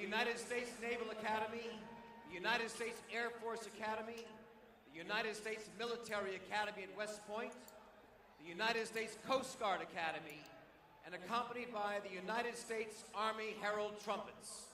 the United States Naval Academy, the United States Air Force Academy, the United States Military Academy at West Point, the United States Coast Guard Academy, and accompanied by the United States Army Herald Trumpets.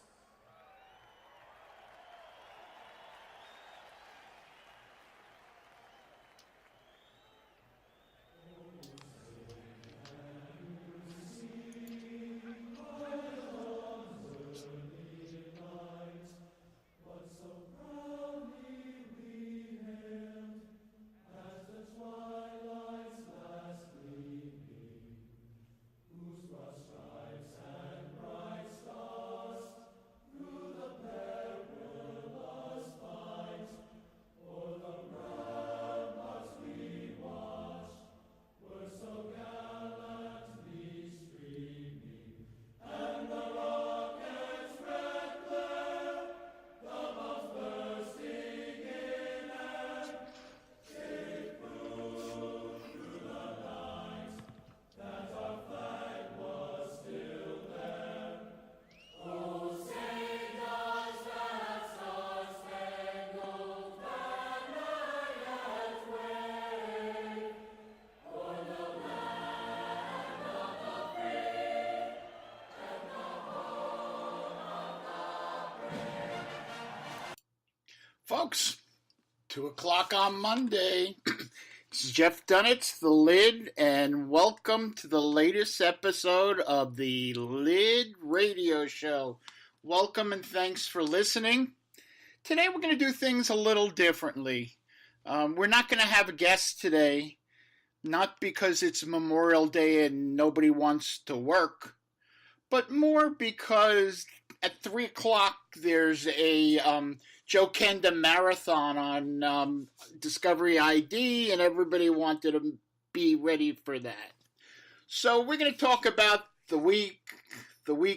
Folks, 2 o'clock on Monday. This is Jeff Dunitz, The Lid, and welcome to the latest episode of the Lid Radio Show. Welcome and thanks for listening. Today we're going to do things a little differently. We're not going to have a guest today, not because it's Memorial Day and nobody wants to work, but more because at 3 o'clock there's a Joe Kenda marathon on Discovery ID, and everybody wanted to be ready for that. So we're going to talk about the week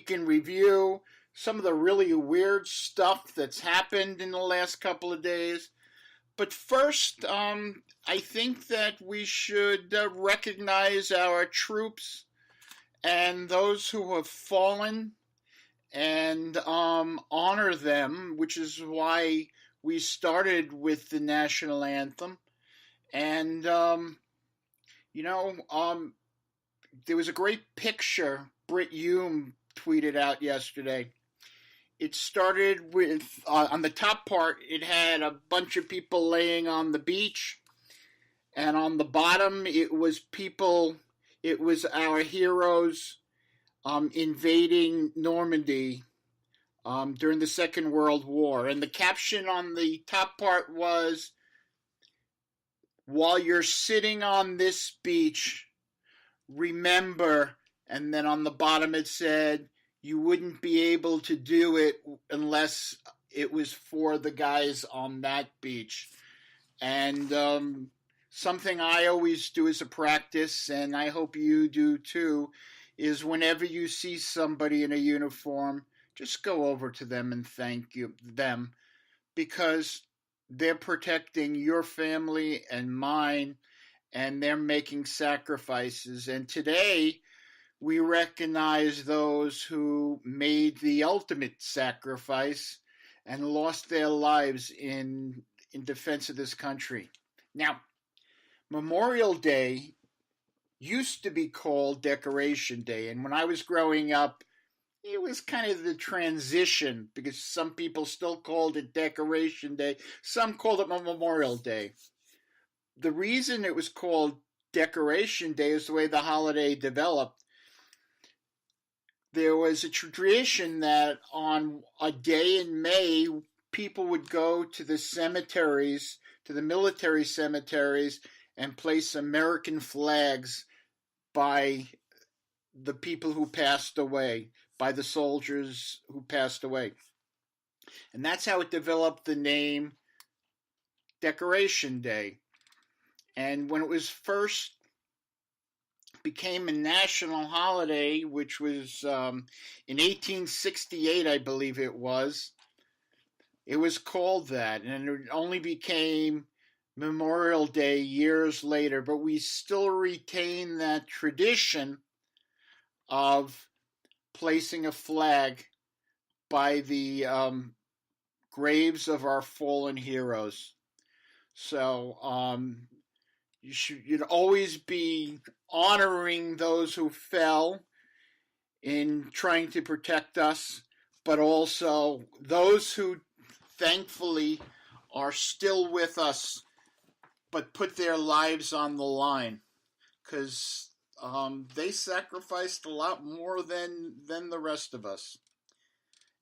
in review, some of the really weird stuff that's happened in the last couple of days. But first, I think that we should recognize our troops and those who have fallen and honor them, which is why we started with the national anthem. And, there was a great picture Britt Hume tweeted out yesterday. It started with, on the top part, it had a bunch of people laying on the beach. And on the bottom, it was our heroes invading Normandy during the Second World War. And the caption on the top part was, "While you're sitting on this beach, remember," and then on the bottom it said, "you wouldn't be able to do it unless it was for the guys on that beach." And something I always do as a practice, and I hope you do too, is whenever you see somebody in a uniform, just go over to them and thank them, because they're protecting your family and mine, and they're making sacrifices. And today, we recognize those who made the ultimate sacrifice and lost their lives in defense of this country. Now, Memorial Day used to be called Decoration Day, and when I was growing up, it was kind of the transition, because some people still called it Decoration Day, some called it Memorial Day. The reason it was called Decoration Day is the way the holiday developed. There was a tradition that on a day in May, people would go to the cemeteries, to the military cemeteries, and place American flags by the people who passed away, by the soldiers who passed away. And that's how it developed the name Decoration Day. And when it was first became a national holiday, which was in 1868, I believe it was called that. And it only became Memorial Day years later, but we still retain that tradition of placing a flag by the graves of our fallen heroes. So you'd always be honoring those who fell in trying to protect us, but also those who thankfully are still with us, but put their lives on the line, because they sacrificed a lot more than the rest of us.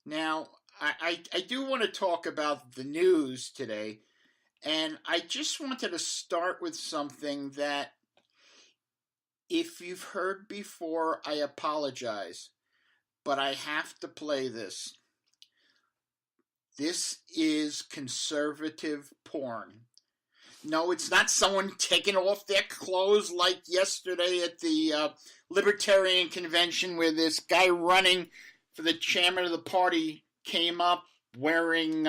Now, I do want to talk about the news today, and I just wanted to start with something that, if you've heard before, I apologize, but I have to play this. This is conservative porn. No, it's not someone taking off their clothes like yesterday at the Libertarian Convention, where this guy running for the chairman of the party came up wearing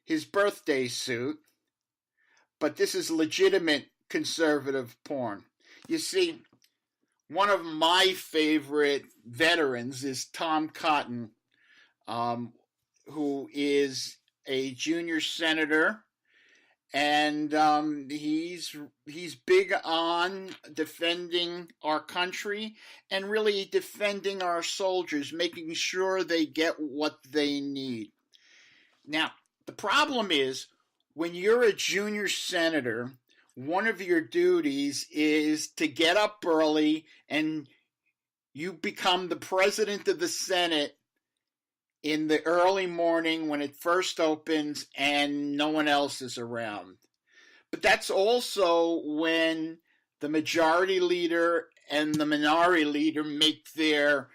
his birthday suit. But this is legitimate conservative porn. You see, one of my favorite veterans is Tom Cotton, who is a junior senator, and he's big on defending our country and really defending our soldiers, making sure they get what they need. Now, the problem is, when you're a junior senator, one of your duties is to get up early, and you become the president of the Senate in the early morning when it first opens and no one else is around. But that's also when the majority leader and the minority leader make their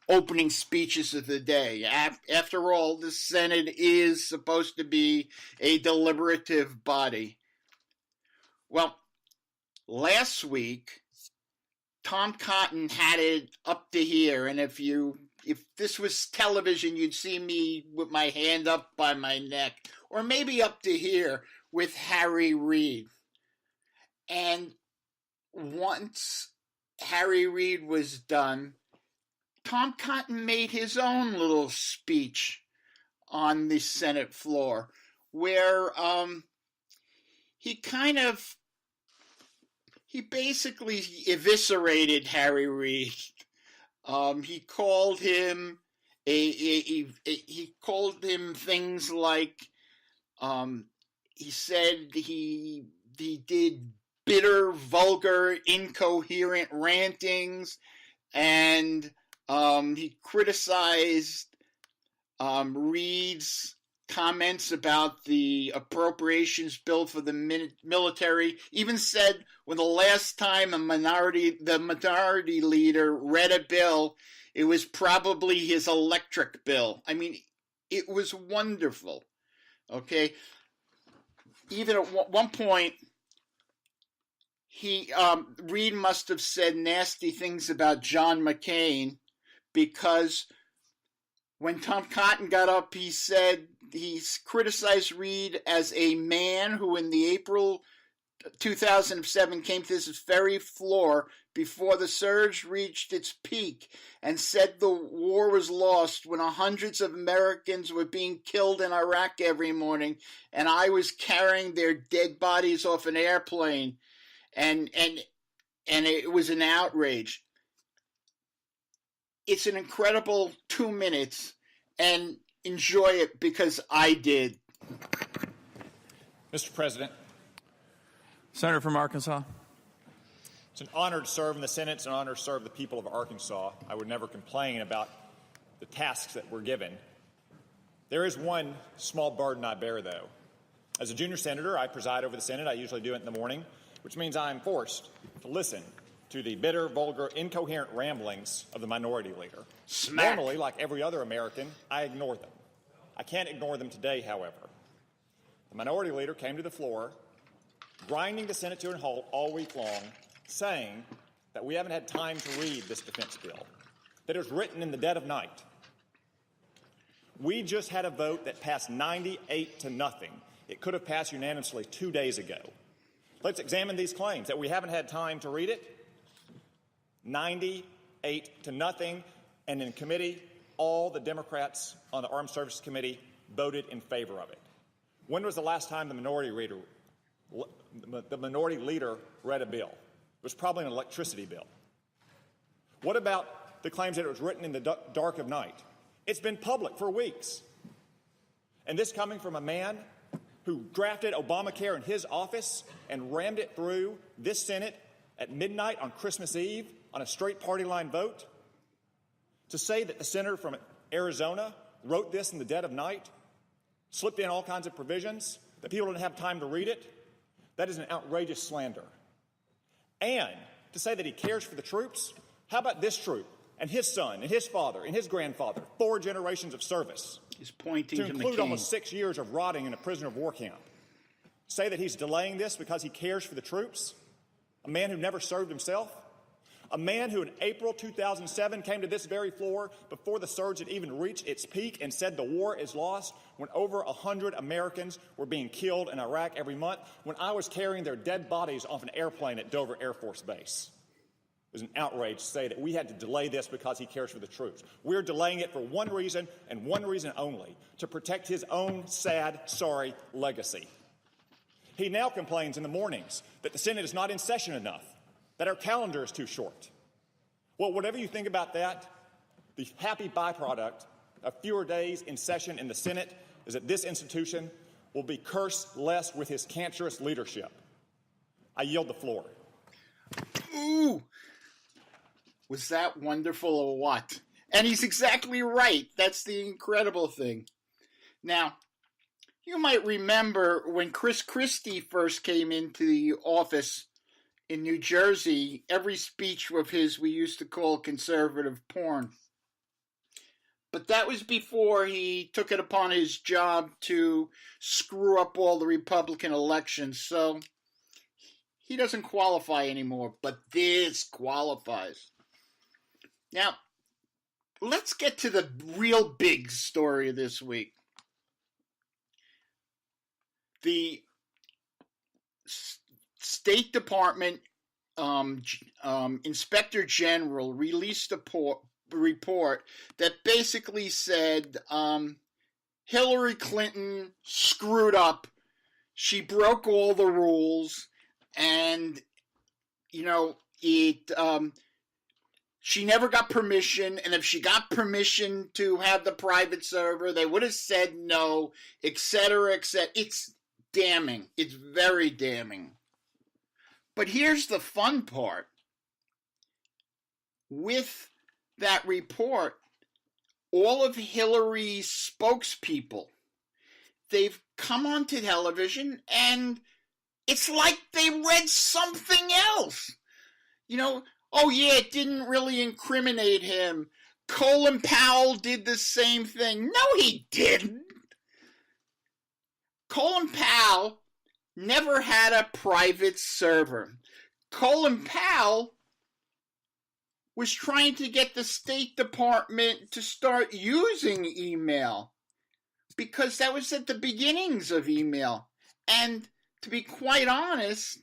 opening speeches of the day. After all, the Senate is supposed to be a deliberative body. Well, last week, Tom Cotton had it up to here, and if this was television, you'd see me with my hand up by my neck, or maybe up to here with Harry Reid. And once Harry Reid was done, Tom Cotton made his own little speech on the Senate floor, where he basically eviscerated Harry Reid. He called him he called him things like, he said he did bitter, vulgar, incoherent rantings, and he criticized Reid's comments about the appropriations bill for the military. Even said when the last time the minority leader read a bill, it was probably his electric bill. I mean, it was wonderful. Okay, even at one point, Reid must have said nasty things about John McCain, because when Tom Cotton got up, he said he criticized Reid as a man who in the April 2007 came to this very floor before the surge reached its peak and said the war was lost when hundreds of Americans were being killed in Iraq every morning, and I was carrying their dead bodies off an airplane, and it was an outrage. It's an incredible 2 minutes, and enjoy it because I did. Mr. President. Senator from Arkansas. It's an honor to serve in the Senate. It's an honor to serve the people of Arkansas. I would never complain about the tasks that we're given. There is one small burden I bear, though. As a junior senator, I preside over the Senate. I usually do it in the morning, which means I'm forced to listen to the bitter, vulgar, incoherent ramblings of the minority leader. Smack. Normally, like every other American, I ignore them. I can't ignore them today, however. The minority leader came to the floor, grinding the Senate to a halt all week long, saying that we haven't had time to read this defense bill, that it was written in the dead of night. We just had a vote that passed 98-0. It could have passed unanimously 2 days ago. Let's examine these claims that we haven't had time to read it. 98-0, and in committee, all the Democrats on the Armed Services Committee voted in favor of it. When was the last time the minority leader read a bill? It was probably an electricity bill. What about the claims that it was written in the dark of night? It's been public for weeks. And this coming from a man who drafted Obamacare in his office and rammed it through this Senate at midnight on Christmas Eve on a straight party line vote? To say that the senator from Arizona wrote this in the dead of night, slipped in all kinds of provisions, that people didn't have time to read it, that is an outrageous slander. And to say that he cares for the troops, how about this troop and his son and his father and his grandfather, 4 generations of service? He's pointing to include McCain. Almost 6 years of rotting in a prisoner of war camp. Say that he's delaying this because he cares for the troops? A man who never served himself? A man who in April 2007 came to this very floor before the surge had even reached its peak and said the war is lost, when over 100 Americans were being killed in Iraq every month, when I was carrying their dead bodies off an airplane at Dover Air Force Base. It was an outrage to say that we had to delay this because he cares for the troops. We're delaying it for one reason and one reason only: to protect his own sad, sorry legacy. He now complains in the mornings that the Senate is not in session enough, that our calendar is too short. Well, whatever you think about that, the happy byproduct of fewer days in session in the Senate is that this institution will be cursed less with his cancerous leadership. I yield the floor. Ooh! Was that wonderful or what? And he's exactly right. That's the incredible thing. Now, you might remember when Chris Christie first came into the office in New Jersey, every speech of his we used to call conservative porn. But that was before he took it upon his job to screw up all the Republican elections. So he doesn't qualify anymore, but this qualifies. Now, let's get to the real big story of this week. The State Department Inspector General released a report that basically said Hillary Clinton screwed up. She broke all the rules, and she never got permission, and if she got permission to have the private server, they would have said no, etc., etc. It's damning. It's very damning. But here's the fun part. With that report, all of Hillary's spokespeople, they've come onto television, and it's like they read something else. Oh yeah, it didn't really incriminate him. Colin Powell did the same thing. No, he didn't. Colin Powell never had a private server. Colin Powell was trying to get the State Department to start using email, because that was at the beginnings of email. And to be quite honest,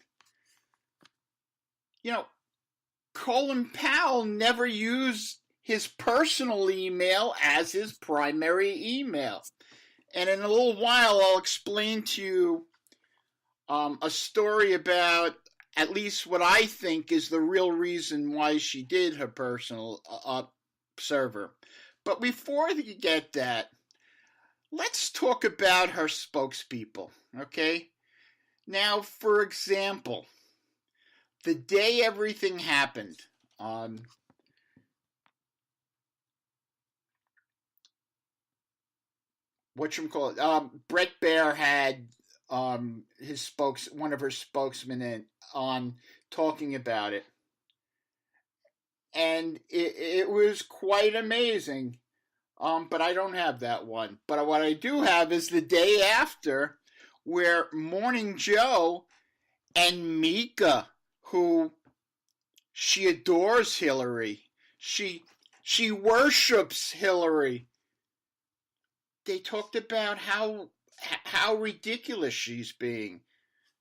Colin Powell never used his personal email as his primary email. And in a little while, I'll explain to you a story about at least what I think is the real reason why she did her personal server. But before you get that, let's talk about her spokespeople, okay? Now, for example, the day everything happened, Brett Baer had one of her spokesmen on talking about it, and it was quite amazing. But I don't have that one. But what I do have is the day after, where Morning Joe and Mika, who she adores Hillary, she worships Hillary. They talked about how ridiculous she's being.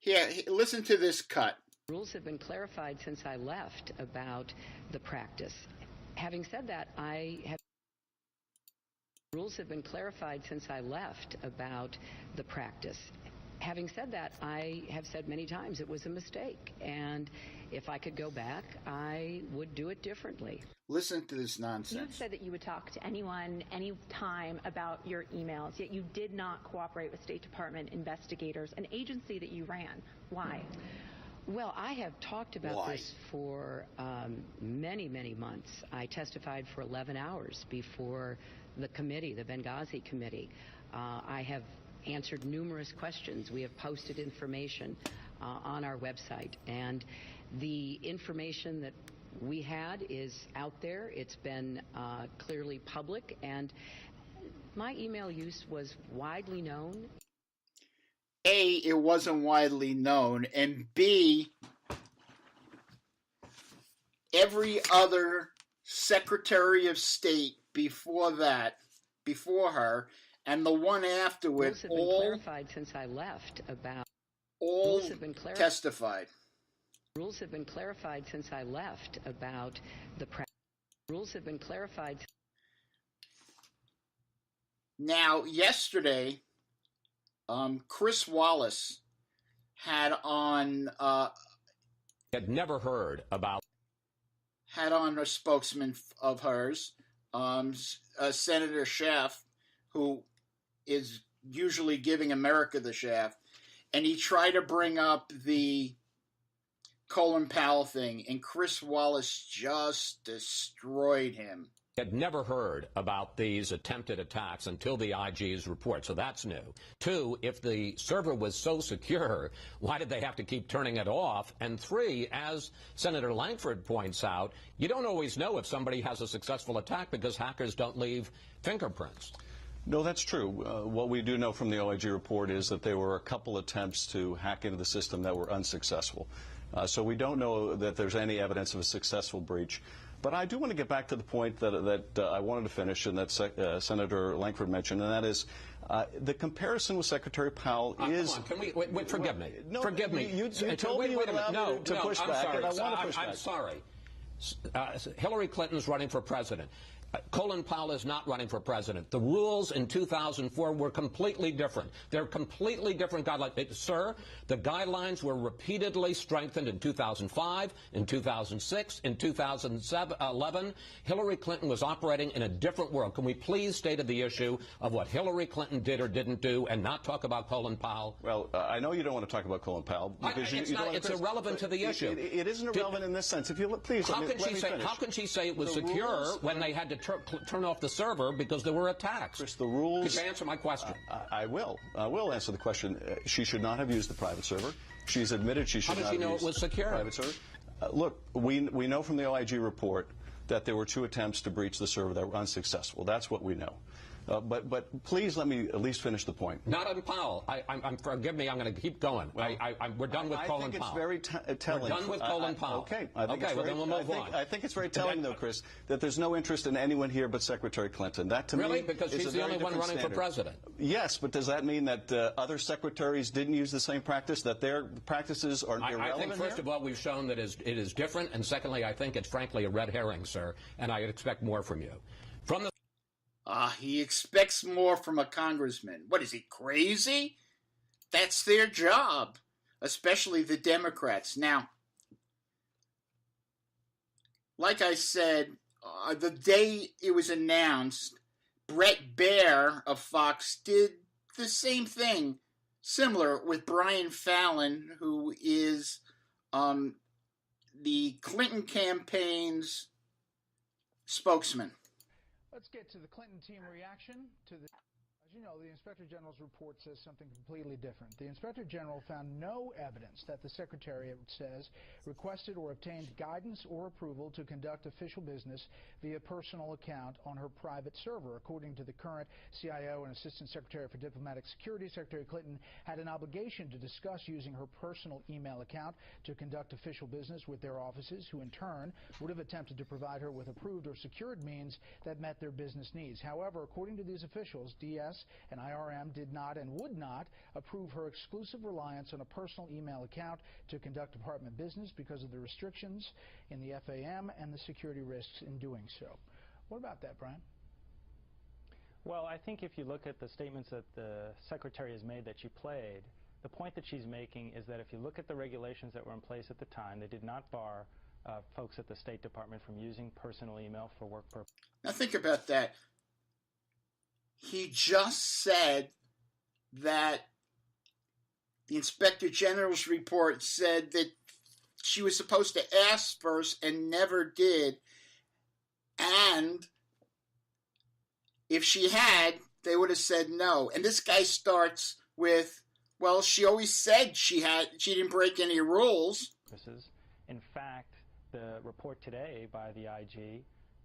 Yeah, listen to this cut. Rules have been clarified since I left about the practice. Having said that, I have Rules have been clarified since I left about the practice. Having said that, I have said many times it was a mistake, and if I could go back, I would do it differently. Listen to this nonsense. You've said that you would talk to anyone, any time about your emails, yet you did not cooperate with State Department investigators, an agency that you ran. Why? Well, I have talked about this for many, many months. I testified for 11 hours before the committee, the Benghazi committee. I have answered numerous questions. We have posted information on our website, and the information that we had is out there. It's been clearly public, and my email use was widely known. A, it wasn't widely known, and B, every other Secretary of State before her, and the one afterward, Rules have been clarified since I left about. all Rules have been testified. Rules have been clarified since I left about the rules have been clarified. Now, yesterday, Chris Wallace had on had never heard about a spokesman of hers, Senator Schaaf, who is usually giving America the shaft, and he tried to bring up the Colin Powell thing, and Chris Wallace just destroyed him. had never heard about these attempted attacks until the IG's report, so that's new. Two, if the server was so secure, why did they have to keep turning it off? And three, as Senator Lankford points out, you don't always know if somebody has a successful attack because hackers don't leave fingerprints. No, that's true. What we do know from the OIG report is that there were a couple attempts to hack into the system that were unsuccessful. So we don't know that there's any evidence of a successful breach. But I do want to get back to the point that I wanted to finish and that Senator Lankford mentioned, and that is the comparison with Secretary Powell is... Come on, can we, wait, forgive me. No, Forgive me. You told me you would allow me to push back, and I want to push back. I'm sorry. Hillary Clinton's running for president. Colin Powell is not running for president. The rules in 2004 were completely different. They're completely different guidelines. Sir, the guidelines were repeatedly strengthened in 2005, in 2006, in 2011. Hillary Clinton was operating in a different world. Can we please stay to the issue of what Hillary Clinton did or didn't do and not talk about Colin Powell? Well, I know you don't want to talk about Colin Powell. Because it's irrelevant to the issue. It isn't irrelevant in this sense. If you look, please, how can she say it was secure when they had to turn off the server because there were attacks? Chris, the rules... Could you answer my question? I will. I will answer the question. She should not have used the private server. She's admitted she should not have used... How does she know it was secure? Private server. Look, we know from the OIG report that there were 2 attempts to breach the server that were unsuccessful. That's what we know. But please let me at least finish the point. Not on Powell. Forgive me, I'm going to keep going. We're done with Colin Powell. I think it's very telling. We're done with Colin Powell. Okay. Well, then we'll move on. I think it's very telling, though, Chris, that there's no interest in anyone here but Secretary Clinton. That, to really? me, Because she's the only one running for president. Yes, but does that mean that other secretaries didn't use the same practice, that their practices are irrelevant? I think, first of all, we've shown that it is different, and secondly, I think it's frankly a red herring, sir, and I expect more from you. From the he expects more from a congressman. What, is he crazy? That's their job, especially the Democrats. Now, like I said, the day it was announced, Bret Baier of Fox did the same thing, similar with Brian Fallon, who is the Clinton campaign's spokesman. Let's get to the Clinton team reaction to the... As you know, the Inspector General's report says something completely different. The Inspector General found no evidence that the Secretariat, says, requested or obtained guidance or approval to conduct official business via personal account on her private server. According to the current CIO and Assistant Secretary for Diplomatic Security, Secretary Clinton had an obligation to discuss using her personal email account to conduct official business with their offices, who in turn would have attempted to provide her with approved or secured means that met their business needs. However, according to these officials, DS and IRM did not and would not approve her exclusive reliance on a personal email account to conduct department business because of the restrictions in the FAM and the security risks in doing so. What about that, Brian? Well, Well, I think if you look at the statements that the Secretary has made that you played, the point that she's making is that if you look at the regulations that were in place at the time, they did not bar folks at the State Department from using personal email for work purposes. Now think about that. He just said that the Inspector General's report said that she was supposed to ask first and never did. And if she had, they would have said no. And this guy starts with, well, she always said she didn't break any rules. In fact, the report today by the IG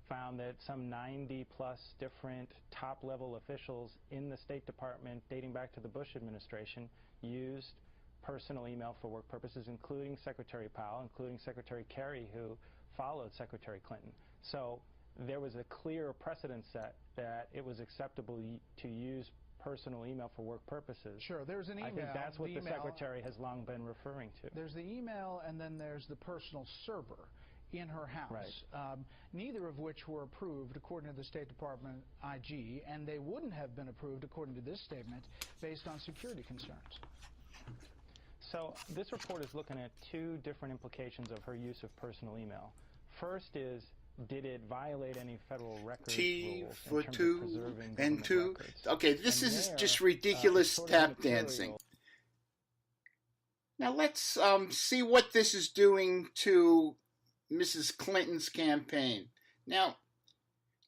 found that some 90-plus different top-level officials in the State Department, dating back to the Bush administration, used personal email for work purposes, including Secretary Powell, including Secretary Kerry, who followed Secretary Clinton. So there was a clear precedent set that it was acceptable to use personal email for work purposes. Sure, there's an email. I think that's what the Secretary has long been referring to. There's the email, and then there's the personal server in her house, right. Neither of which were approved according to the State Department IG, and they wouldn't have been approved according to this statement based on security concerns. So this report is looking at two different implications of her use of personal email. First is, did it violate any federal records rules in terms of preserving government records? Okay, this is just ridiculous tap dancing. Now let's see what this is doing to Mrs. Clinton's campaign. Now,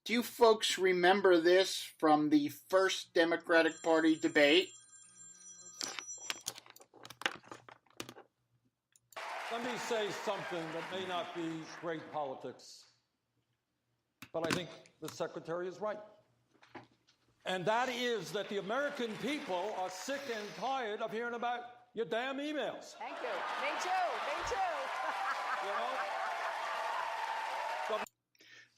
do you folks remember this from the first Democratic Party debate? Let me say something that may not be great politics, but I think the Secretary is right. And that is that the American people are sick and tired of hearing about your damn emails. Thank you. Me too. Me too. You know?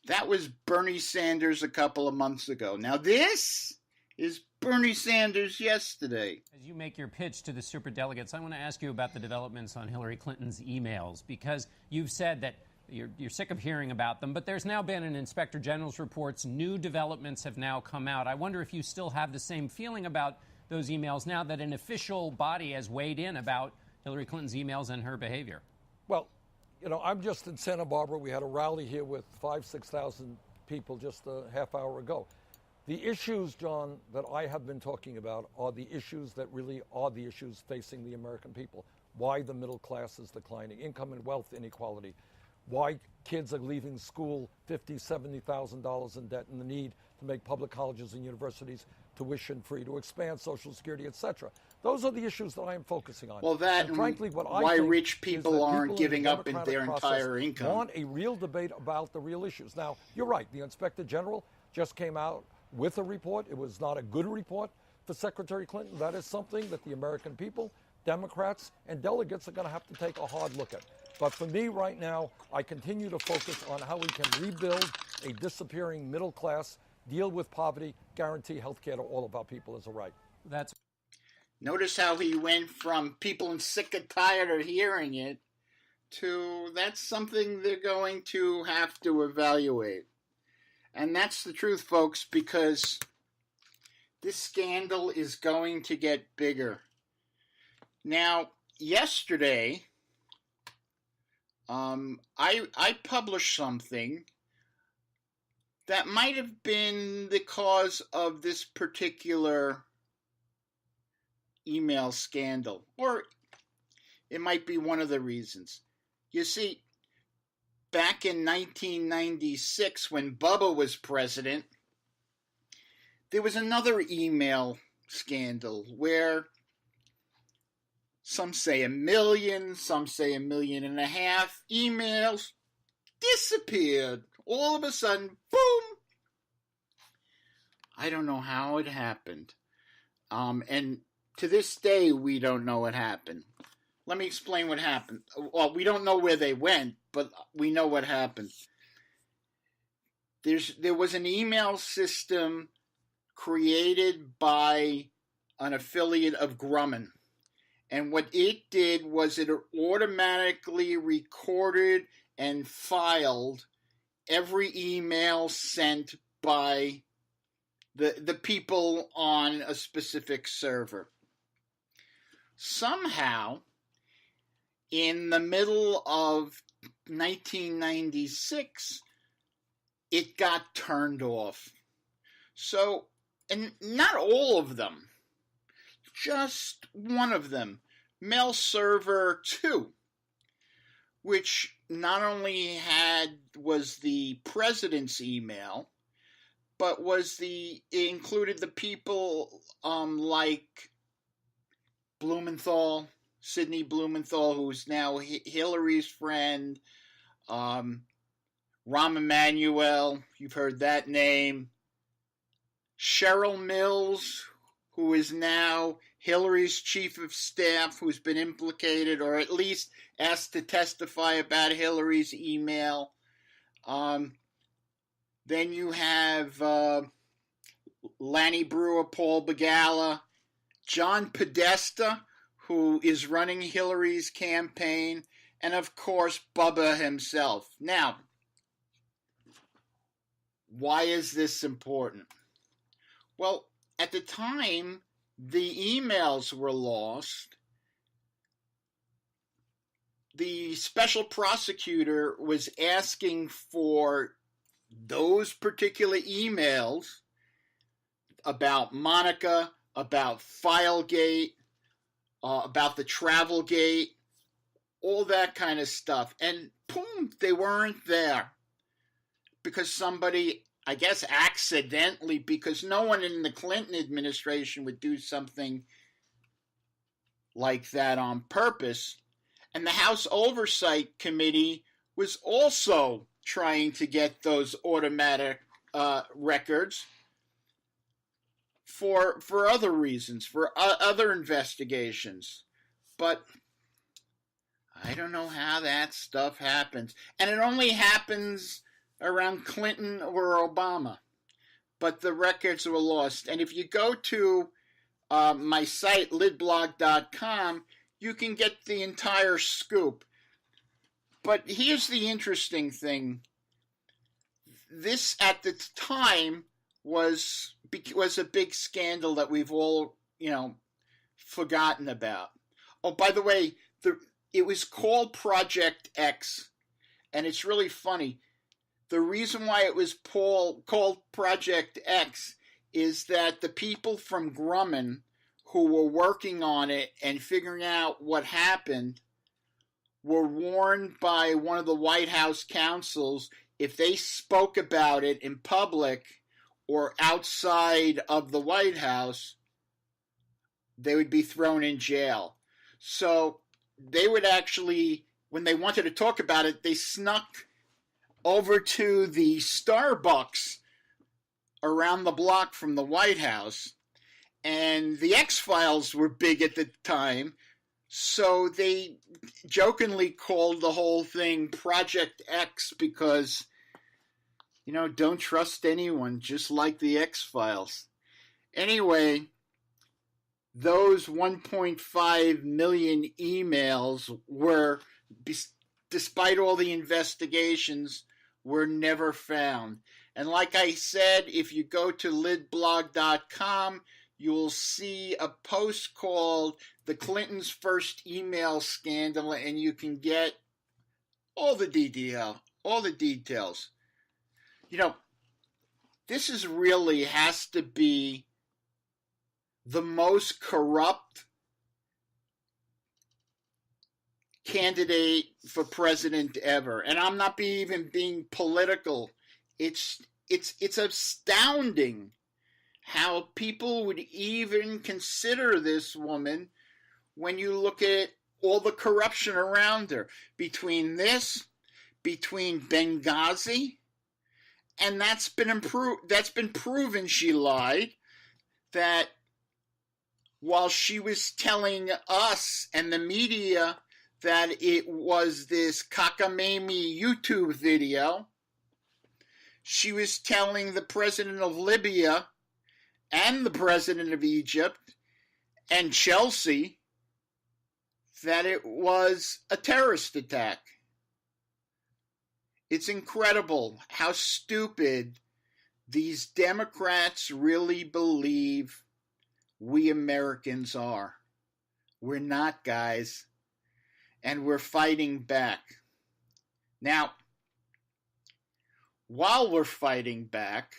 That was Bernie Sanders a couple of months ago. Now this is Bernie Sanders yesterday. As you make your pitch to the superdelegates, I want to ask you about the developments on Hillary Clinton's emails, because you've said that you're sick of hearing about them, but there's now been an Inspector General's reports. New developments have now come out. I wonder if you still have the same feeling about those emails now that an official body has weighed in about Hillary Clinton's emails and her behavior. Well, you know, I'm just in Santa Barbara. We had a rally here with 6,000 people just a half hour ago. The issues, John, that I have been talking about are the issues that really are the issues facing the American people. Why the middle class is declining, income and wealth inequality, why kids are leaving school $50,000, $70,000 in debt, and the need to make public colleges and universities tuition-free, to expand Social Security, etc. Those are the issues that I am focusing on. Well, that and frankly, why rich people aren't giving up in their entire income. Want a real debate about the real issues. Now, you're right. The Inspector General just came out with a report. It was not a good report for Secretary Clinton. That is something that the American people, Democrats, and delegates are going to have to take a hard look at. But for me right now, I continue to focus on how we can rebuild a disappearing middle class, deal with poverty, guarantee health care to all of our people as a right. Notice how he went from people sick and tired of hearing it to that's something they're going to have to evaluate. And that's the truth, folks, because this scandal is going to get bigger. Now, yesterday, I published something that might have been the cause of this particular email scandal, or it might be one of the reasons. You see, back in 1996, when Bubba was president, there was another email scandal where some say 1 million, some say 1.5 million emails disappeared. All of a sudden, boom! I don't know how it happened. And to this day, we don't know what happened. Let me explain what happened. Well, we don't know where they went, but we know what happened. There was an email system created by an affiliate of Grumman. And what it did was it automatically recorded and filed every email sent by the people on a specific server. Somehow, in the middle of 1996, it got turned off. So, and not all of them, just one of them, Mail Server 2, which not only was the president's email, but included the people like Blumenthal, Sidney Blumenthal, who's now Hillary's friend, Rahm Emanuel, you've heard that name, Cheryl Mills, who is now Hillary's chief of staff, who's been implicated or at least asked to testify about Hillary's email. Then you have Lanny Brewer, Paul Begala, John Podesta, who is running Hillary's campaign, and of course Bubba himself. Now, why is this important? Well, at the time the emails were lost, the special prosecutor was asking for those particular emails about Monica, about Filegate, about the Travelgate, all that kind of stuff. And boom, they weren't there. Because somebody, I guess accidentally, because no one in the Clinton administration would do something like that on purpose. And the House Oversight Committee was also trying to get those automatic records for other reasons, for other investigations. But I don't know how that stuff happens. And it only happens around Clinton or Obama. But the records were lost. And if you go to my site, lidblog.com, you can get the entire scoop. But here's the interesting thing. This, at the time, was a big scandal that we've all, forgotten about. Oh, by the way, it was called Project X, and it's really funny. The reason why it was called Project X is that the people from Grumman who were working on it and figuring out what happened were warned by one of the White House counsels if they spoke about it in public or outside of the White House, they would be thrown in jail. So they would actually, when they wanted to talk about it, they snuck over to the Starbucks around the block from the White House. And the X-Files were big at the time, so they jokingly called the whole thing Project X because, don't trust anyone, just like the X-Files. Anyway, those 1.5 million emails were, despite all the investigations, were never found. And like I said, if you go to lidblog.com, you will see a post called The Clintons' First Email Scandal, and you can get all the details. This really has to be the most corrupt candidate for president ever. And I'm not even being political. It's astounding how people would even consider this woman when you look at all the corruption around her. Between Benghazi, and that's been proven she lied, that while she was telling us and the media that it was this cockamamie YouTube video, she was telling the president of Libya and the president of Egypt and Chelsea that it was a terrorist attack. It's incredible how stupid these Democrats really believe we Americans are. We're not, guys. And we're fighting back. Now, while we're fighting back,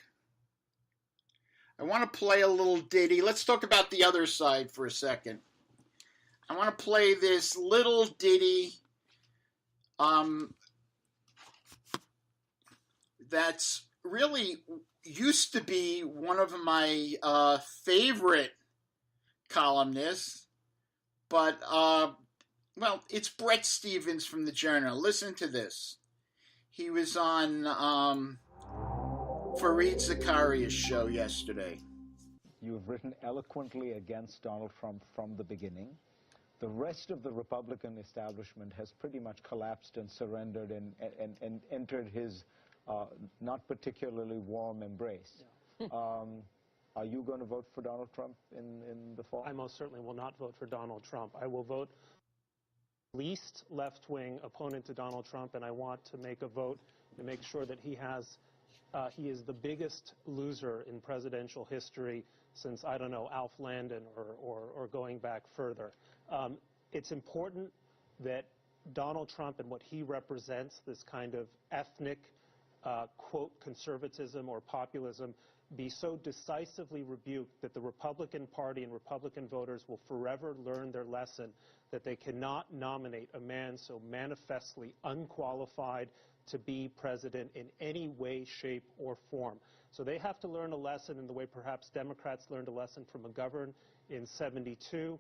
I want to play a little ditty. Let's talk about the other side for a second. I want to play this little ditty that's really used to be one of my favorite columnists, but, well, it's Bret Stephens from the Journal. Listen to this. He was on Fareed Zakaria's show yesterday. You've written eloquently against Donald Trump from the beginning. The rest of the Republican establishment has pretty much collapsed and surrendered and entered his not particularly warm embrace. Yeah. Are you going to vote for Donald Trump in the fall? I most certainly will not vote for Donald Trump. I will vote least left-wing opponent to Donald Trump, and I want to make a vote to make sure that he is the biggest loser in presidential history since, I don't know, Alf Landon or going back further. It's important that Donald Trump and what he represents, this kind of ethnic, quote, conservatism or populism, be so decisively rebuked that the Republican Party and Republican voters will forever learn their lesson that they cannot nominate a man so manifestly unqualified to be president in any way, shape, or form. So they have to learn a lesson in the way perhaps Democrats learned a lesson from McGovern in '72.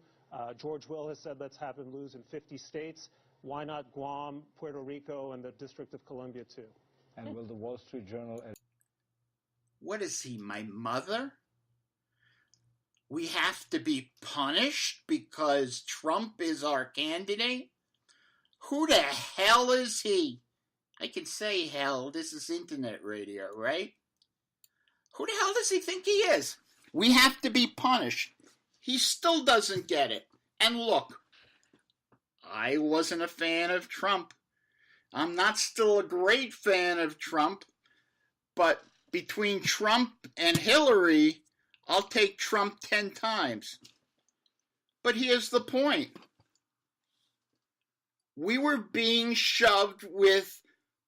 George Will has said, let's have him lose in 50 states. Why not Guam, Puerto Rico, and the District of Columbia, too? And will the Wall Street Journal... What is he, my mother? We have to be punished because Trump is our candidate? Who the hell is he? I can say hell, this is internet radio, right? Who the hell does he think he is? We have to be punished. He still doesn't get it. And look, I wasn't a fan of Trump. I'm not still a great fan of Trump, but between Trump and Hillary, I'll take Trump 10 times. But here's the point. We were being shoved with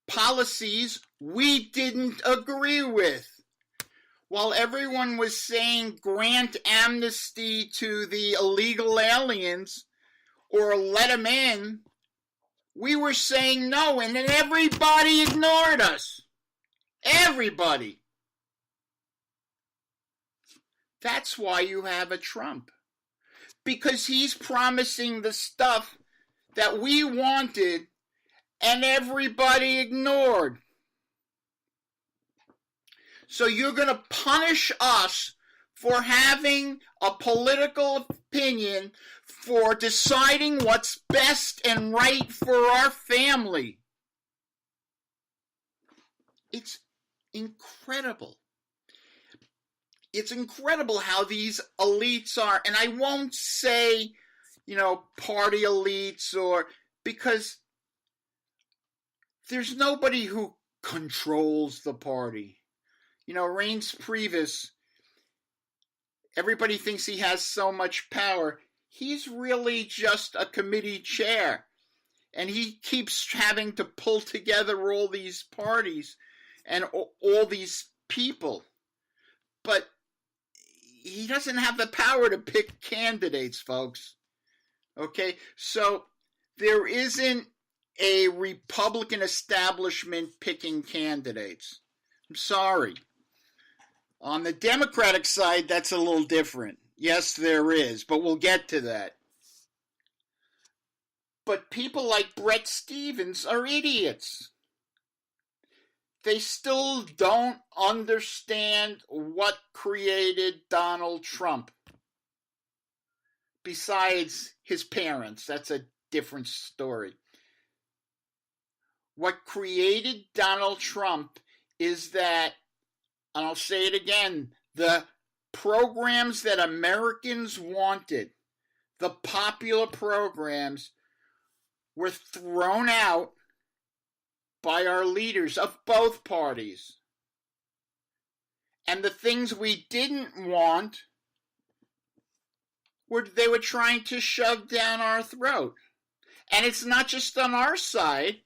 policies we didn't agree with. While everyone was saying grant amnesty to the illegal aliens or let them in, we were saying no, and then everybody ignored us. Everybody. That's why you have a Trump. Because he's promising the stuff that we wanted and everybody ignored. So you're going to punish us for having a political opinion, for deciding what's best and right for our family. It's incredible. It's incredible how these elites are, and I won't say, party elites because there's nobody who controls the party. Reince Priebus, everybody thinks he has so much power. He's really just a committee chair. And he keeps having to pull together all these parties and all these people. But he doesn't have the power to pick candidates, folks. Okay? So there isn't a Republican establishment picking candidates. I'm sorry. On the Democratic side, that's a little different. Yes, there is, but we'll get to that. But people like Bret Stephens are idiots. They still don't understand what created Donald Trump. Besides his parents, that's a different story. What created Donald Trump is that, and I'll say it again, the programs that Americans wanted, the popular programs, were thrown out by our leaders of both parties. And the things we didn't want, they were trying to shove down our throat. And it's not just on our side.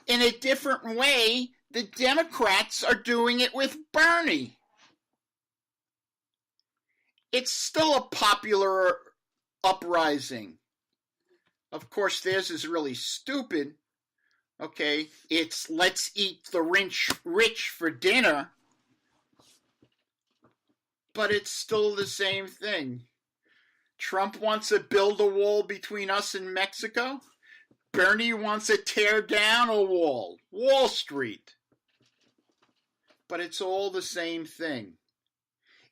In a different way, the Democrats are doing it with Bernie. It's still a popular uprising. Of course, theirs is really stupid. Okay, it's let's eat the rich for dinner. But it's still the same thing. Trump wants to build a wall between us and Mexico. Bernie wants to tear down a wall. Wall Street. But it's all the same thing.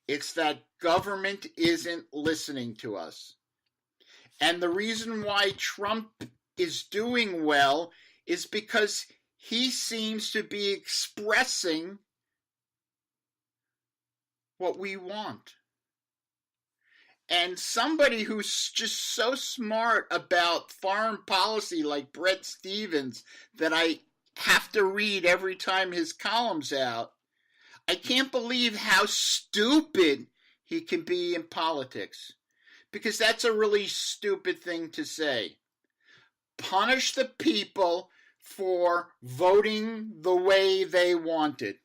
It's that government isn't listening to us. And the reason why Trump is doing well is because he seems to be expressing what we want. And somebody who's just so smart about foreign policy like Bret Stephens that I have to read every time his column's out, I can't believe how stupid he can be in politics. Because that's a really stupid thing to say. Punish the people for voting the way they wanted.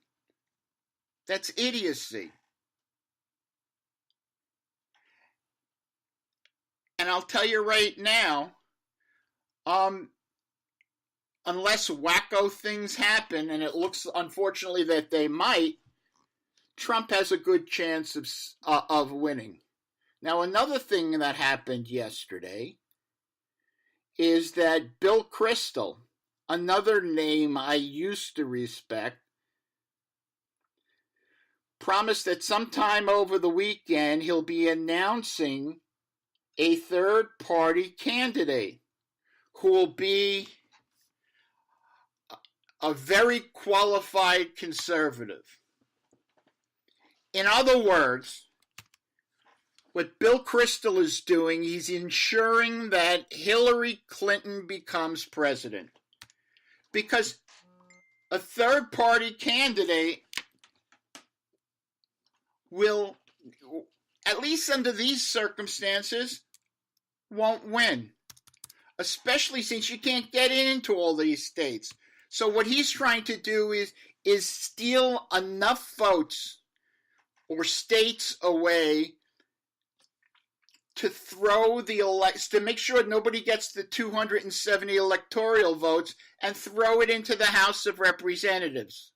That's idiocy. And I'll tell you right now, unless wacko things happen, and it looks unfortunately that they might, Trump has a good chance of winning. Now, another thing that happened yesterday is that Bill Kristol, another name I used to respect, promised that sometime over the weekend he'll be announcing a third-party candidate who will be a very qualified conservative. In other words, what Bill Kristol is doing, he's ensuring that Hillary Clinton becomes president. Because a third-party candidate will, at least under these circumstances, won't win. Especially since you can't get into all these states. So what he's trying to do is steal enough votes or states away to throw to make sure nobody gets the 270 electoral votes and throw it into the House of Representatives.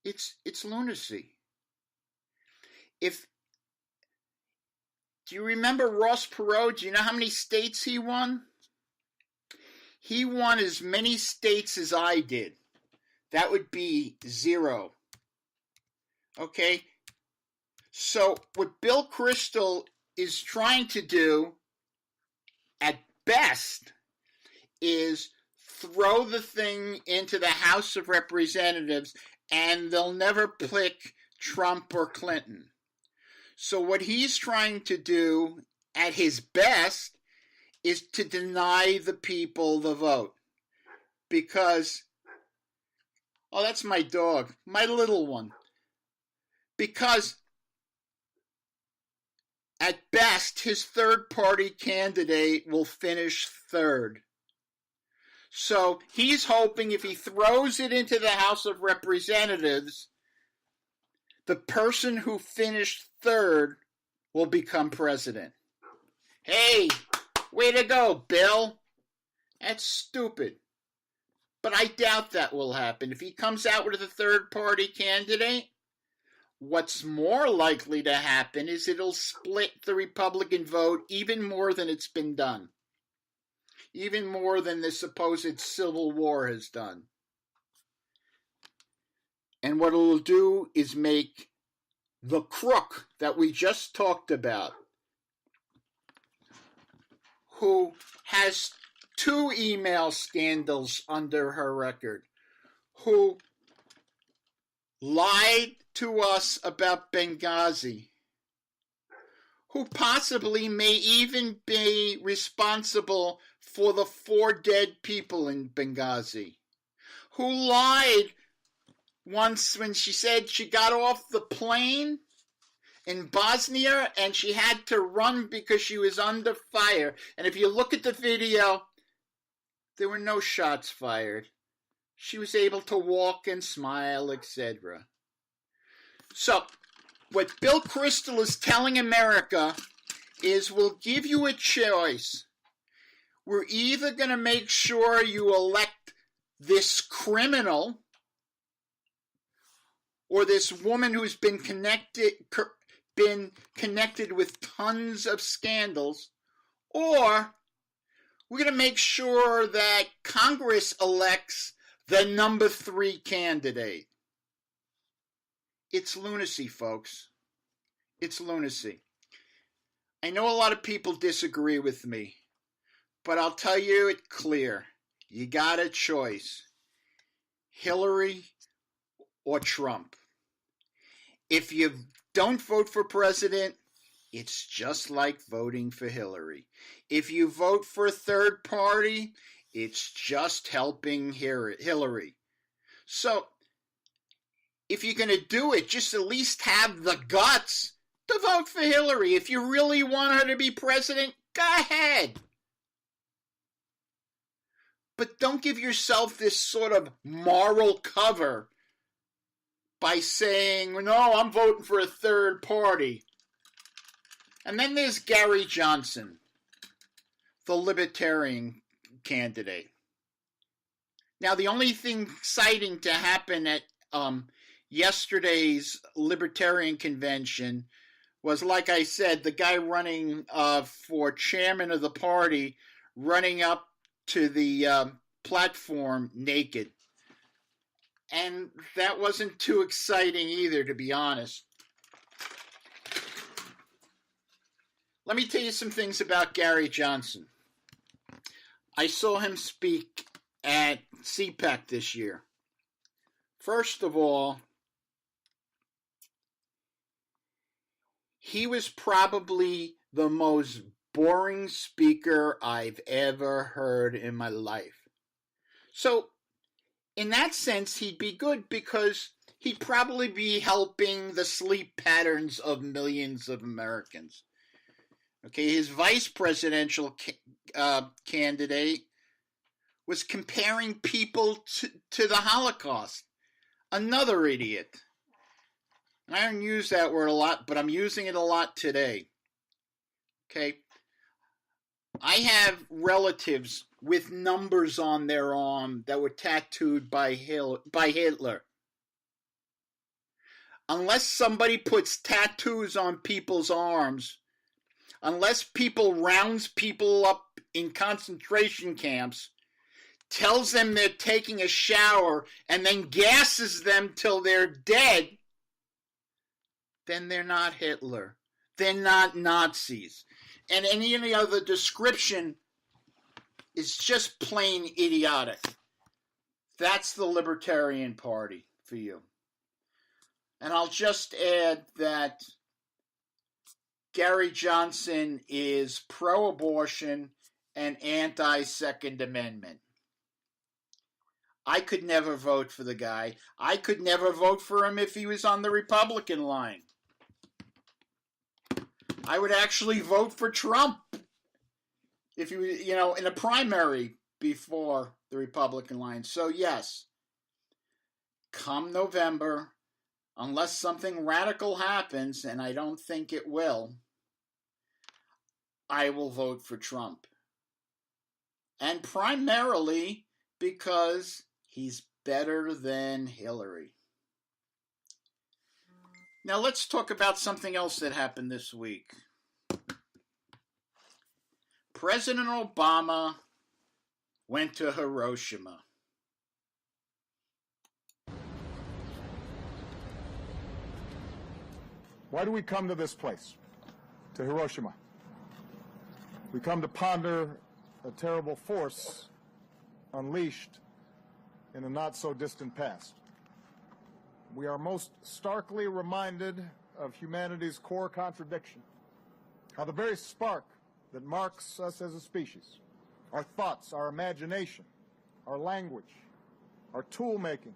It's lunacy. Do you remember Ross Perot? Do you know how many states he won? He won as many states as I did. That would be 0. Okay? So what Bill Kristol is trying to do, at best, is throw the thing into the House of Representatives, and they'll never pick Trump or Clinton. So what he's trying to do, at his best, is to deny the people the vote. Because, oh, that's my dog, my little one. Because at best, his third-party candidate will finish third. So he's hoping if he throws it into the House of Representatives, the person who finished third will become president. Hey, way to go, Bill. That's stupid. But I doubt that will happen. If he comes out with a third-party candidate, what's more likely to happen is it'll split the Republican vote even more than it's been done. Even more than the supposed Civil War has done. And what it'll do is make the crook that we just talked about, who has 2 email scandals under her record, who lied to us about Benghazi, who possibly may even be responsible for the 4 dead people in Benghazi, who lied once when she said she got off the plane in Bosnia and she had to run because she was under fire. And if you look at the video, there were no shots fired. She was able to walk and smile, etc. So, what Bill Kristol is telling America is we'll give you a choice. We're either going to make sure you elect this criminal or this woman who's been connected with tons of scandals, or we're going to make sure that Congress elects the number 3 candidate. It's lunacy, folks. It's lunacy. I know a lot of people disagree with me, but I'll tell you it clear. You got a choice. Hillary or Trump. If you don't vote for president, it's just like voting for Hillary. If you vote for a third party, it's just helping Hillary. So, if you're going to do it, just at least have the guts to vote for Hillary. If you really want her to be president, go ahead. But don't give yourself this sort of moral cover by saying, no, I'm voting for a third party. And then there's Gary Johnson, the Libertarian candidate. Now, the only thing exciting to happen at yesterday's Libertarian convention was, like I said, the guy running for chairman of the party running up to the platform naked. And that wasn't too exciting either, to be honest. Let me tell you some things about Gary Johnson. I saw him speak at CPAC this year. First of all, he was probably the most boring speaker I've ever heard in my life. So, in that sense, he'd be good because he'd probably be helping the sleep patterns of millions of Americans. Okay, his vice presidential candidate was comparing people to the Holocaust. Another idiot. And I don't use that word a lot, but I'm using it a lot today. Okay? I have relatives with numbers on their arm that were tattooed by Hitler. Unless somebody puts tattoos on people's arms, unless people rounds people up in concentration camps, tells them they're taking a shower, and then gasses them till they're dead, then they're not Hitler. They're not Nazis. And any other description is just plain idiotic. That's the Libertarian Party for you. And I'll just add that Gary Johnson is pro-abortion and anti-Second Amendment. I could never vote for the guy. I could never vote for him if he was on the Republican line. I would actually vote for Trump if he was, in a primary before the Republican line. So yes, come November, unless something radical happens, and I don't think it will, I will vote for Trump. And primarily because he's better than Hillary. Now let's talk about something else that happened this week. President Obama went to Hiroshima. Why do we come to this place, to Hiroshima? We come to ponder a terrible force unleashed in a not-so-distant past. We are most starkly reminded of humanity's core contradiction, how the very spark that marks us as a species, our thoughts, our imagination, our language, our tool-making,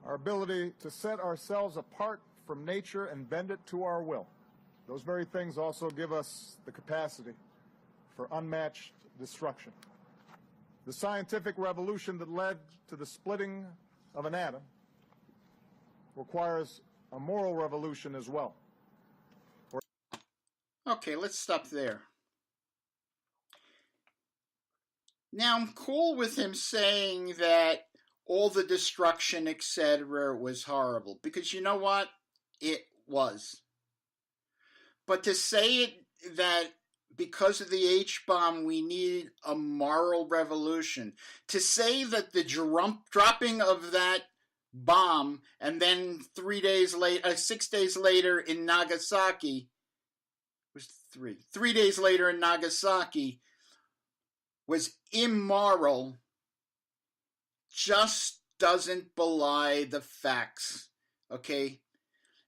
our ability to set ourselves apart from nature and bend it to our will. Those very things also give us the capacity for unmatched destruction. The scientific revolution that led to the splitting of an atom requires a moral revolution as well. Okay, let's stop there. Now, I'm cool with him saying that all the destruction, etc., was horrible, because you know what? It was. But to say it that because of the H-bomb we need a moral revolution, to say that the dropping of that bomb and then 6 days later in Nagasaki, was 3 days later in Nagasaki, was immoral, just doesn't belie the facts, okay?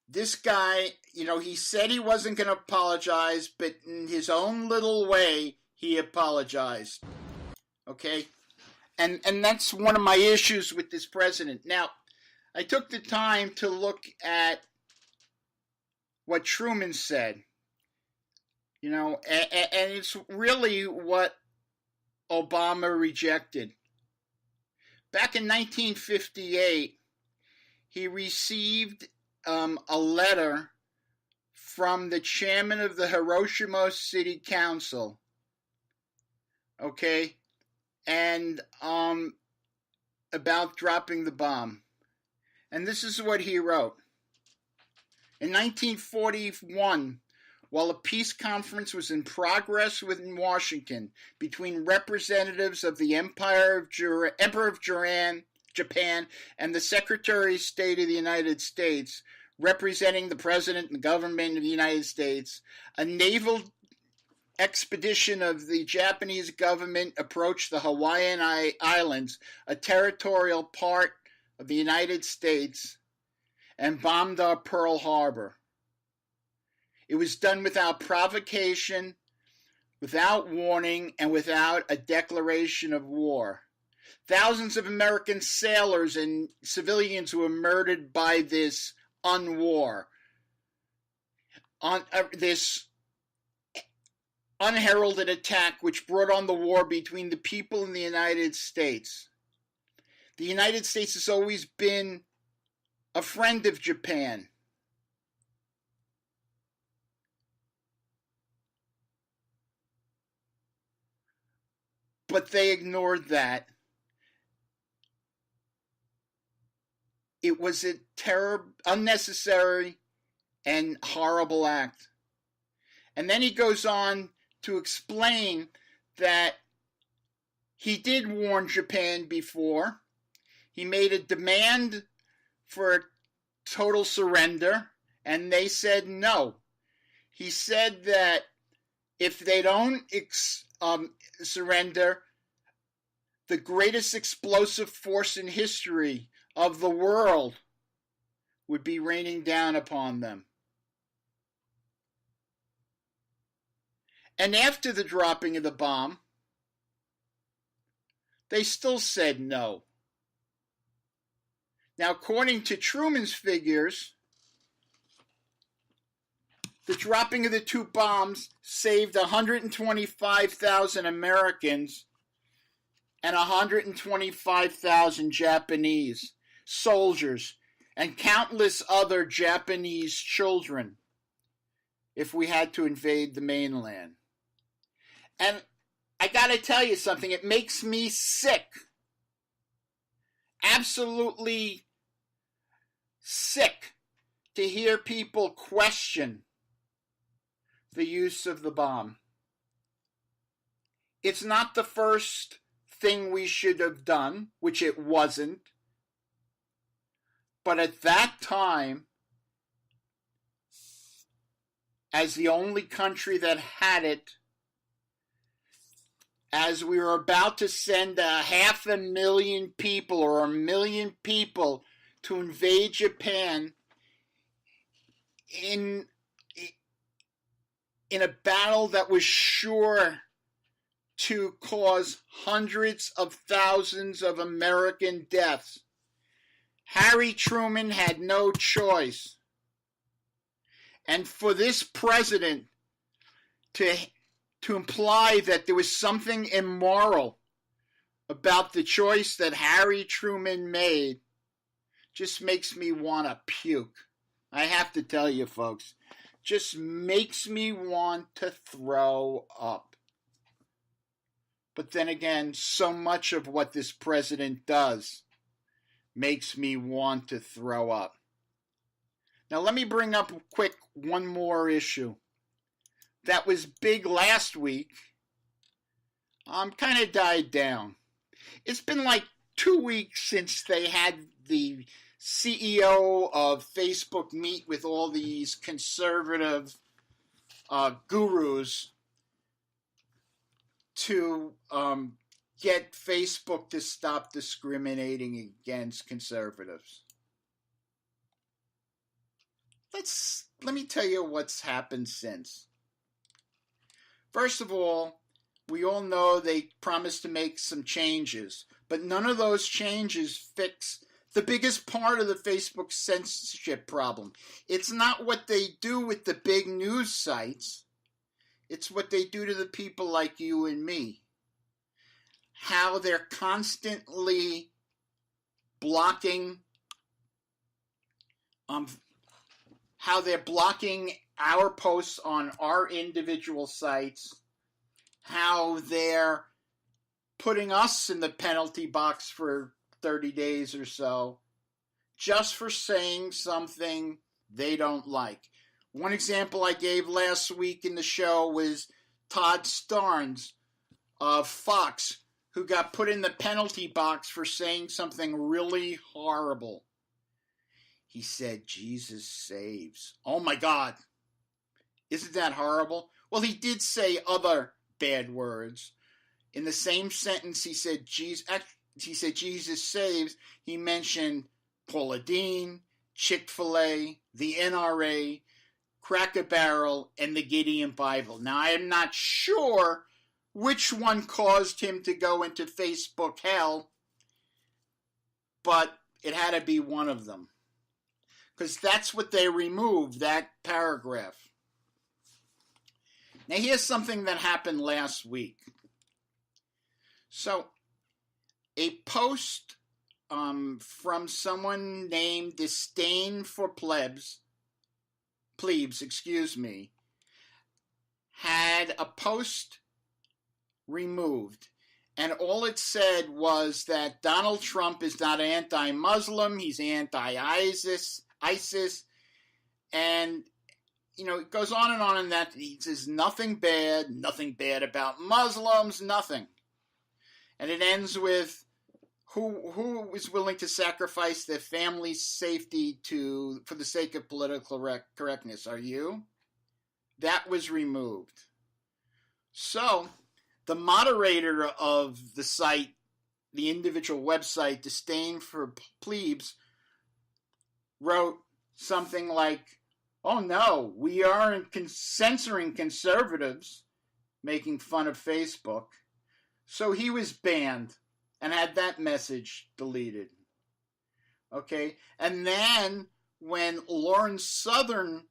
This guy, he said he wasn't going to apologize, but in his own little way, he apologized, okay? And that's one of my issues with this president. Now, I took the time to look at what Truman said, and it's really what Obama rejected. Back in 1958, he received a letter from the chairman of the Hiroshima City Council, okay, and about dropping the bomb. And this is what he wrote. In 1941, while a peace conference was in progress in Washington between representatives of the Emperor of Japan and the Secretary of State of the United States, representing the President and the government of the United States, a naval expedition of the Japanese government approached the Hawaiian Islands, a territorial part of the United States, and bombed our Pearl Harbor. It was done without provocation, without warning, and without a declaration of war. Thousands of American sailors and civilians were murdered by this this unheralded attack which brought on the war between the people and the United States. The United States has always been a friend of Japan. But they ignored that. It was a unnecessary and horrible act. And then he goes on to explain that he did warn Japan before. He made a demand for total surrender, and they said no. He said that if they don't surrender, the greatest explosive force in history of the world would be raining down upon them. And after the dropping of the bomb, they still said no. Now, according to Truman's figures, the dropping of the two bombs saved 125,000 Americans and 125,000 Japanese soldiers and countless other Japanese children if we had to invade the mainland. And I gotta tell you something, it makes me sick. Absolutely sick to hear people question the use of the bomb. It's not the first thing we should have done, which it wasn't. But at that time, as the only country that had it, as we were about to send 500,000 people or 1 million people to invade Japan in a battle that was sure to cause hundreds of thousands of American deaths. Harry Truman had no choice. And for this president to imply that there was something immoral about the choice that Harry Truman made just makes me want to puke. I have to tell you, folks, just makes me want to throw up. But then again, so much of what this president does makes me want to throw up. Now let me bring up quick one more issue that was big last week. Kind of died down. It's been like 2 weeks since they had the CEO of Facebook meet with all these conservative gurus to get Facebook to stop discriminating against conservatives. Let me tell you what's happened since. First of all, we all know they promised to make some changes, but none of those changes fix the biggest part of the Facebook censorship problem. It's not what they do with the big news sites. It's what they do to the people like you and me. How they're constantly blocking, how they're blocking our posts on our individual sites, how they're putting us in the penalty box for 30 days or so, just for saying something they don't like. One example I gave last week in the show was Todd Starnes of Fox, who got put in the penalty box for saying something really horrible. He said, Jesus saves. Oh my God. Isn't that horrible? Well, he did say other bad words. In the same sentence, he said, Jesus saves. He mentioned Paula Deen, Chick-fil-A, the NRA, Cracker Barrel, and the Gideon Bible. Now, I am not sure which one caused him to go into Facebook hell, but it had to be one of them. Because that's what they removed, that paragraph. Now, here's something that happened last week. So, a post from someone named Disdain for Plebes, had a post removed. And all it said was that Donald Trump is not anti-Muslim, he's anti-ISIS, and, you know, it goes on in that he says nothing bad about Muslims, nothing. And it ends with, who is willing to sacrifice their family's safety for the sake of political correctness? Are you? That was removed. So, the moderator of the site, the individual website, Disdain for Plebes, wrote something like, oh no, we aren't censoring conservatives, making fun of Facebook. So he was banned and had that message deleted. Okay, and then when Lauren Southern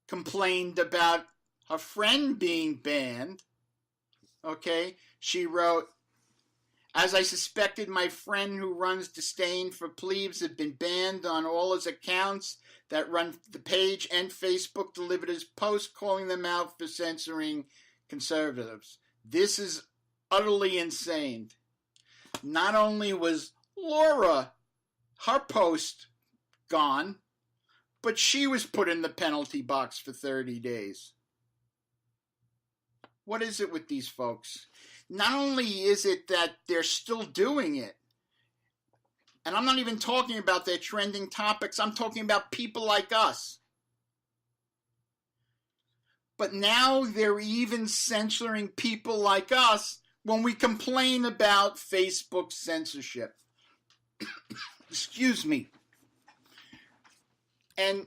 complained about her friend being banned, okay, she wrote, as I suspected, my friend who runs Disdain for Plebes had been banned on all his accounts that run the page, and Facebook delivered his post calling them out for censoring conservatives. This is utterly insane. Not only was Laura, her post, gone, but she was put in the penalty box for 30 days. What is it with these folks? Not only is it that they're still doing it, and I'm not even talking about their trending topics, I'm talking about people like us. But now they're even censoring people like us when we complain about Facebook censorship. Excuse me. And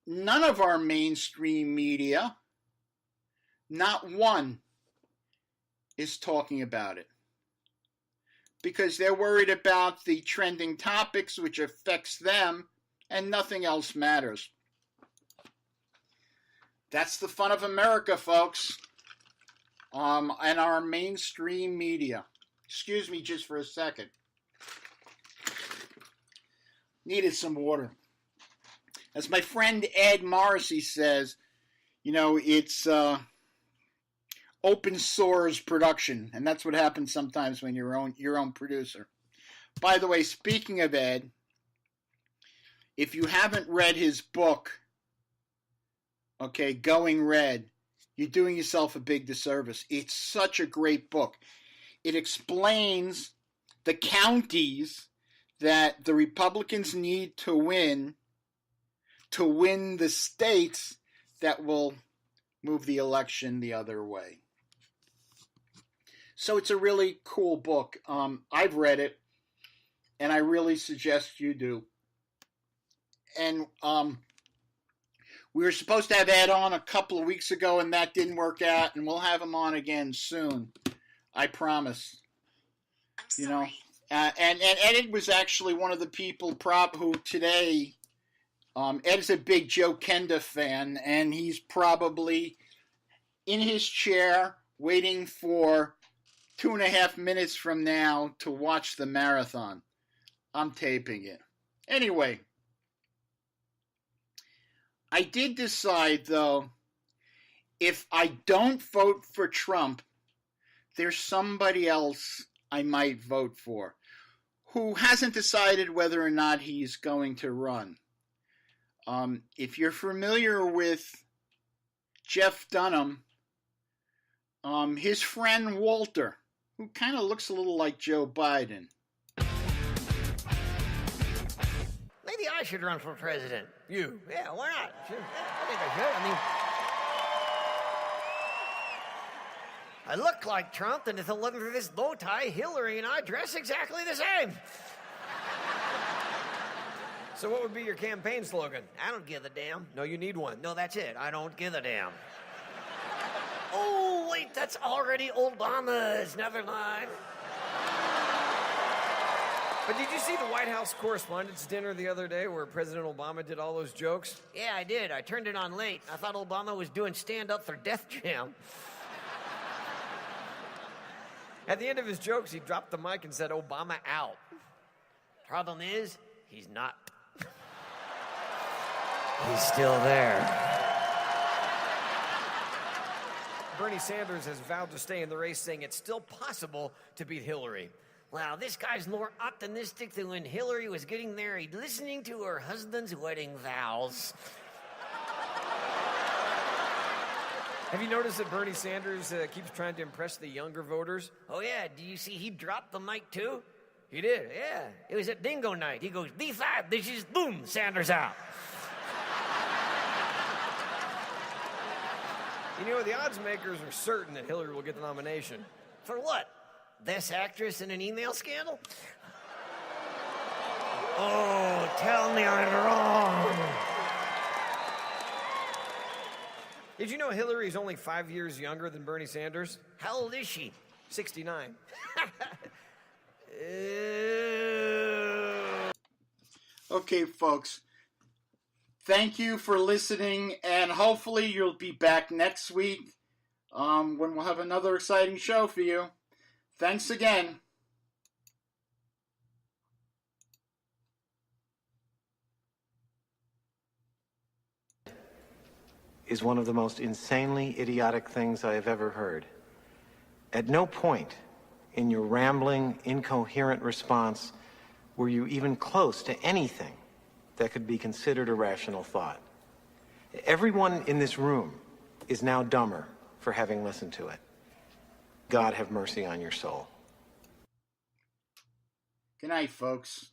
none of our mainstream media, not one, is talking about it. because they're worried about the trending topics, which affects them, and nothing else matters. That's the fun of America, folks, and our mainstream media. Excuse me just for a second. Needed some water. As my friend Ed Morrissey says, you know, it's open source production, and that's what happens sometimes when you're your own producer. By the way, speaking of Ed, if you haven't read his book, okay, Going Red, you're doing yourself a big disservice. It's such a great book. It explains the counties that the Republicans need to win the states that will move the election the other way. So it's a really cool book. I've read it, and I really suggest you do. And we were supposed to have Ed on a couple of weeks ago, and that didn't work out, and we'll have him on again soon. I promise. I'm sorry. You know, and Ed was actually one of the people who today, Ed is a big Joe Kenda fan, and he's probably in his chair waiting for 2.5 minutes from now to watch the marathon. I'm taping it. Anyway, I did decide, though, if I don't vote for Trump, there's somebody else I might vote for who hasn't decided whether or not he's going to run. If you're familiar with Jeff Dunham, his friend Walter, who kind of looks a little like Joe Biden. Maybe I should run for president. You? Yeah, why not? Sure. Yeah, I think I should. I mean, I look like Trump, and if it wasn't for this bow tie, Hillary and I dress exactly the same. So what would be your campaign slogan? I don't give a damn. No, you need one. No, that's it. I don't give a damn. Oh, wait, that's already Obama's. Never mind. But did you see the White House Correspondents' Dinner the other day where President Obama did all those jokes? Yeah, I did. I turned it on late. I thought Obama was doing stand-up for Def Jam. At the end of his jokes, he dropped the mic and said, Obama out. Problem is, he's not. He's still there. Bernie Sanders has vowed to stay in the race, saying it's still possible to beat Hillary. Wow, this guy's more optimistic than when Hillary was getting married, listening to her husband's wedding vows. Have you noticed that Bernie Sanders keeps trying to impress the younger voters? Oh, yeah. Do you see he dropped the mic, too? He did. Yeah. It was at bingo night. He goes, B5, this is boom, Sanders out. You know, the odds makers are certain that Hillary will get the nomination. For what? Best actress in an email scandal? Oh, tell me I'm wrong. Did you know Hillary's only 5 years younger than Bernie Sanders? How old is she? 69. Okay, folks. Thank you for listening, and hopefully you'll be back next week when we'll have another exciting show for you. Thanks again. Is one of the most insanely idiotic things I have ever heard. At no point in your rambling, incoherent response were you even close to anything that could be considered a rational thought. Everyone in this room is now dumber for having listened to it. God have mercy on your soul. Good night, folks.